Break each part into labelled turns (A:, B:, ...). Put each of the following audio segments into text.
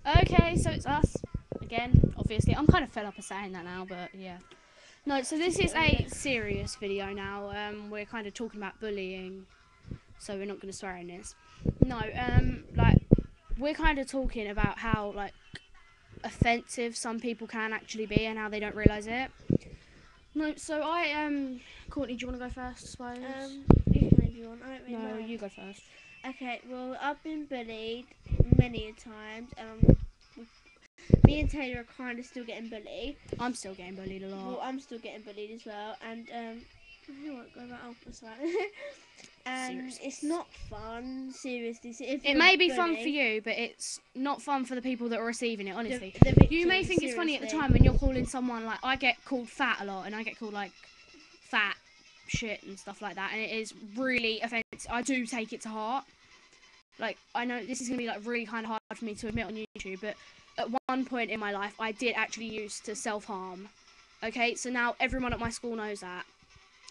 A: Okay, so it's us again. Obviously, I'm kind of fed up of saying that now, but yeah. No, so this is a serious video now. We're kind of talking about bullying, so we're not going to swear in this. No, like we're kind of talking about how like offensive some people can actually be and how they don't realise it. No, so Courtney, do you want to go first? I suppose.
B: You can if you want. I don't really
A: No,
B: mind.
A: you go first.
B: Okay, well, I've been bullied many a times, and me and Taylor are kind of still getting bullied.
A: I'm still getting bullied a lot.
B: Well, I'm still getting bullied as well, and I won't go about that's right. And
A: Seriously.
B: it's not fun, seriously. So if
A: It may be fun for you, but it's not fun for the people that are receiving it, honestly.
B: The victims,
A: you may think it's funny at the time when you're calling someone, like, I get called fat a lot, and I get called, like, fat shit and stuff like that, and it is really offensive. I do take it to heart. Like, I know this is going to be, like, really kind of hard for me to admit on YouTube, but at one point in my life, I did actually used to self-harm. Okay, so now everyone at my school knows that.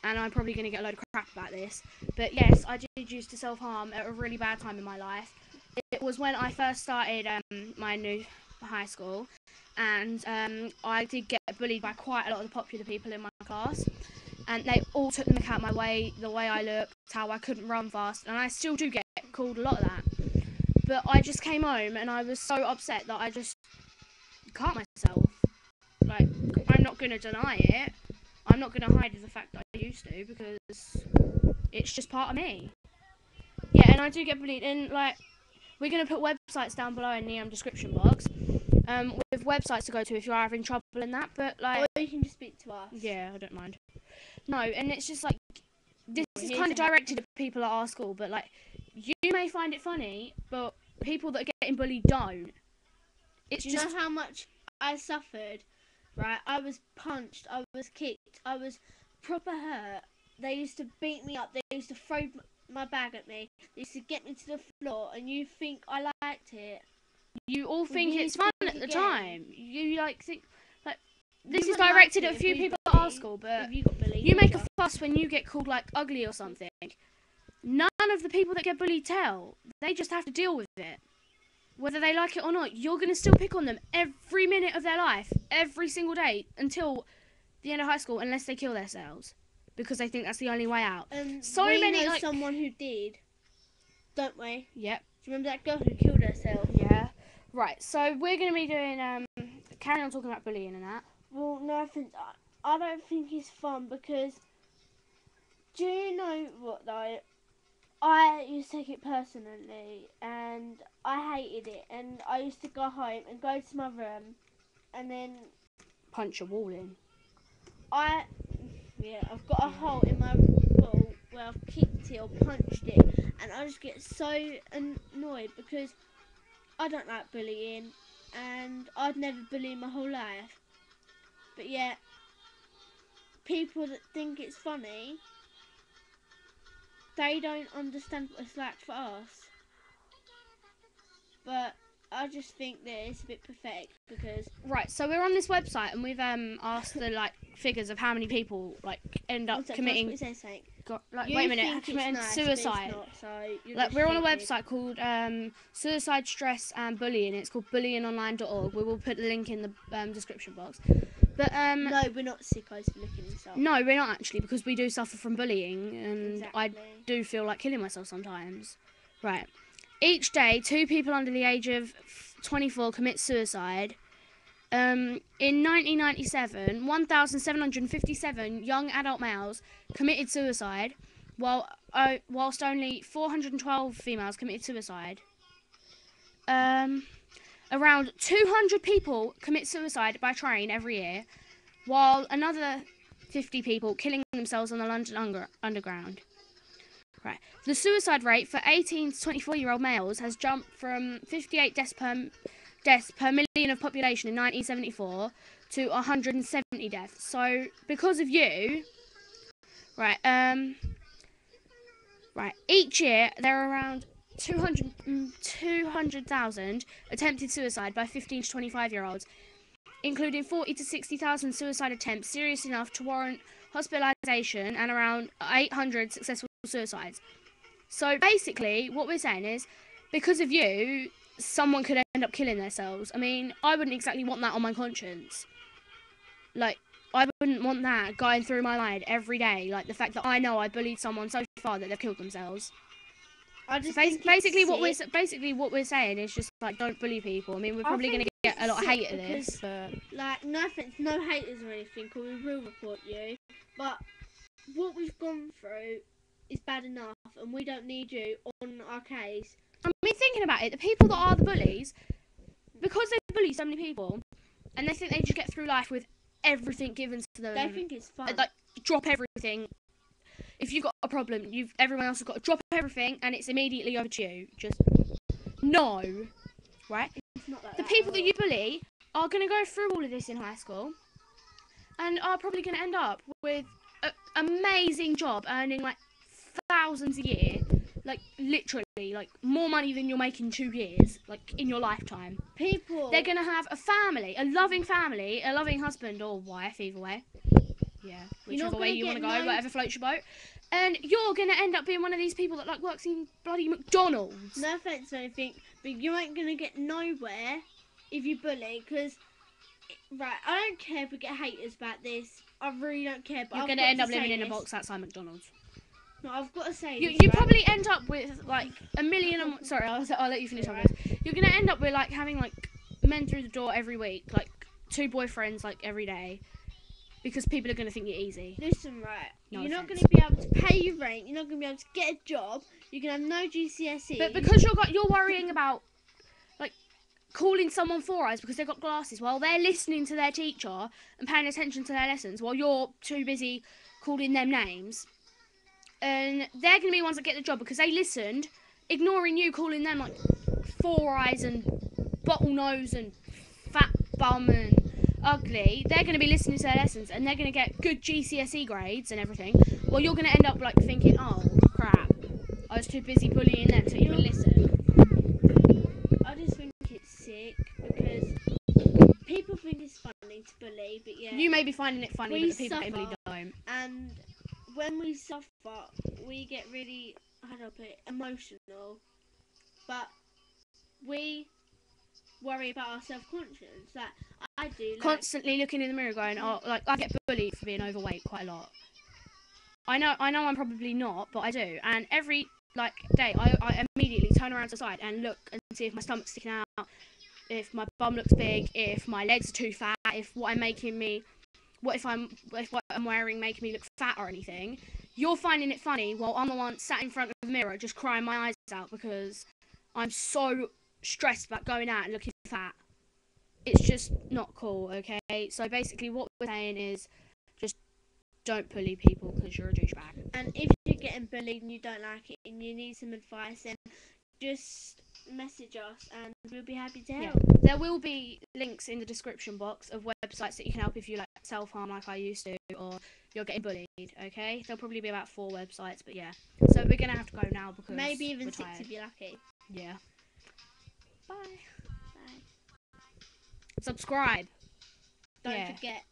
A: And I'm probably going to get a load of crap about this. But yes, I did used to self-harm at a really bad time in my life. It was when I first started my new high school. And I did get bullied by quite a lot of the popular people in my class. And they all took the mick out my way, the way I looked, how I couldn't run fast. And I still do get called a lot of that. But I just came home and I was so upset that I just cut myself. Like, I'm not going to deny it. I'm not going to hide the fact that I used to, because it's just part of me. Yeah, and I do get bullied, and like, we're going to put websites down below in the description box, with websites to go to if you are having trouble in that, but like...
B: Or you can just speak to us.
A: Yeah, I don't mind. No, and it's just like, this is kind of directed at people at our school, but like, you may find it funny, but people that are getting bullied don't. It's
B: Do you know how much I suffered? Right, I was punched, I was kicked, I was proper hurt. They used to beat me up, they used to throw my bag at me, they used to get me to the floor, and you think I liked it.
A: You all think it's fun at the time. You like think like this is directed at a few people at our school, but you make a fuss when you get called like ugly or something. None of the people that get bullied tell. They just have to deal with it. Whether they like it or not, you're going to still pick on them every minute of their life, every single day, until the end of high school, unless they kill themselves, because they think that's the only way out.
B: So many, like, someone who did, don't we?
A: Yep.
B: Do you remember that girl who killed herself?
A: Yeah. Right, so we're going to be doing, carry on talking about bullying and that.
B: Well, no, I don't think it's fun, because, do you know what, though? I used to take it personally, and I hated it, and I used to go home and go to my room, and then...
A: punch a wall in.
B: I've got a hole in my wall where I've kicked it or punched it, and I just get so annoyed, because I don't like bullying, and I'd never bully in my whole life. But yet, people that think it's funny, they don't understand what it's like for us. But I just think that it's a bit pathetic, because...
A: Right, so we're on this website, and we've asked the like figures of how many people like end up committing...
B: Wait
A: a minute, committing suicide. Like, we're on a website called Suicide, Stress and Bullying. It's called bullyingonline.org. We will put the link in the description box. But
B: no, we're not sickos for looking this up.
A: No, we're not actually, because we do suffer from bullying, and I do feel like killing myself sometimes. Right. Each day, 2 people under the age of 24 commit suicide. In 1997, 1,757 young adult males committed suicide, whilst only 412 females committed suicide. Around 200 people commit suicide by train every year, while another 50 people killing themselves on the London Underground. Right. The suicide rate for 18 to 24-year-old males has jumped from 58 deaths per million of population in 1974 to 170 deaths. So, because of you, right, each year there are around 200,000 attempted suicide by 15 to 25-year-olds, including 40 to 60,000 suicide attempts serious enough to warrant hospitalisation, and around 800 successful suicides. So basically, what we're saying is, because of you, someone could end up killing themselves. I mean, I wouldn't exactly want that on my conscience. Like, I wouldn't want that going through my mind every day. Like, the fact that I know I bullied someone so far that they've killed themselves.
B: I just
A: So
B: think
A: basically what we're saying is just like, don't bully people. I mean, we're probably going to get a lot of hate at this, but
B: like, no offense, no haters or anything, or we will report you. But what we've gone through is bad enough, and we don't need you on our case.
A: I mean, thinking about it, the people that are the bullies, because they bully so many people, and they think they just get through life with everything given to them.
B: They think it's fun.
A: Like, drop everything. If you've got a problem, everyone else has got to drop everything, and it's immediately over to you. Just no, right?
B: It's not like
A: the
B: that
A: people
B: at
A: that
B: all.
A: you bully are going to go through all of this in high school, and are probably going to end up with an amazing job, earning like thousands a year, like literally, like more money than you're making 2 years, like in your lifetime. They're going to have a family, a loving husband or wife, either way. Yeah, whichever way you want to go, whatever floats your boat. And you're going to end up being one of these people that like works in bloody McDonald's.
B: No offense or anything, but you ain't going to get nowhere if you bully, because, right, I don't care if we get haters about this. I really don't care, but
A: You're
B: going
A: going
B: to
A: end up living in a box outside McDonald's.
B: No, I've got to say
A: You
B: this, right?
A: probably end up with like a million and... Sorry, I'll let you finish on this. You're going to end up with like having like men through the door every week, like 2 boyfriends like every day. Because people are going to think you're easy.
B: Listen, right.
A: No
B: you're
A: offense.
B: not going to be able to pay your rent. You're not going to be able to get a job. You're going to have no GCSE.
A: But because you're worrying about like calling someone 4 eyes because they've got glasses while they're listening to their teacher and paying attention to their lessons while you're too busy calling them names, and they're going to be the ones that get the job because they listened, ignoring you calling them like 4 eyes and bottle nose and fat bum and ugly. They're going to be listening to their lessons and they're going to get good GCSE grades and everything. Well, you're going to end up like thinking, oh crap, I was too busy bullying them to even listen.
B: I just think it's sick because people think it's funny to bully, but yeah.
A: You may be finding it funny,
B: We
A: but the people
B: suffer.
A: that bully don't.
B: And when we suffer, we get really, how do I put it, emotional. But we worry about our self-conscience. Like, I do. Like,
A: Constantly looking in the mirror going, oh, like, I get bullied for being overweight quite a lot. I know I'm probably not, but I do. And every, like, day, I immediately turn around to the side and look and see if my stomach's sticking out, if my bum looks big, if my legs are too fat, if what I'm wearing making me look fat or anything. You're finding it funny while I'm the one sat in front of the mirror just crying my eyes out because I'm so stressed about going out and looking fat. It's just not cool, okay? So basically what we're saying is just don't bully people because you're a douchebag.
B: and if you're getting bullied and you don't like it and you need some advice, then just message us and we'll be happy to help.
A: There will be links in the description box of websites that you can help if you like self-harm like I used to, or you're getting bullied, okay? There'll probably be about 4 websites, but yeah. So we're going to have to go now because
B: Maybe even
A: we're
B: 6
A: tired.
B: if you're lucky.
A: Yeah. Bye.
B: Bye.
A: Subscribe.
B: Don't
A: Yeah.
B: forget.